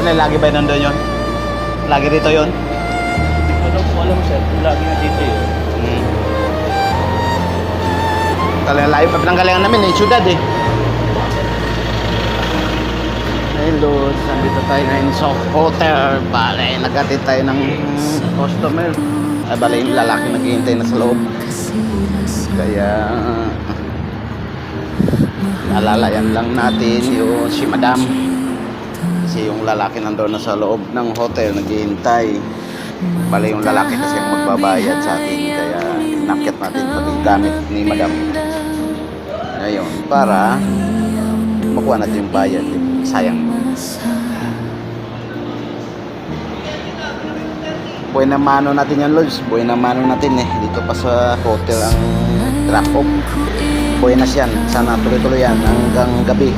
Ano, lagi ba nandun yun? Lagi rito yun? Ano po alam sir, kung lagi na dito yun. Talagang layo pa pinanggalingan namin eh, syudad eh. Hello, nandito tayo ngayon sa hotel. Bale, naghatid tayo ng customer. Ay, bale, yung lalaki naghihintay na sa loob. Kaya alalayan lang natin yung si madam. Kasi yung lalaki nandoon na sa loob ng hotel naghihintay. Bale, yung lalaki kasi ang magbabayad sa atin. Kaya inakyat natin pati gamit ni madam. Ngayon, para makuha natin yung bayad. Sayang. Buhay na mano natin yan, Lods. Buhay na mano natin eh. Dito pa sa hotel ang drop off. Buhay na siyan. Sana tuloy-tuloy yan hanggang gabi.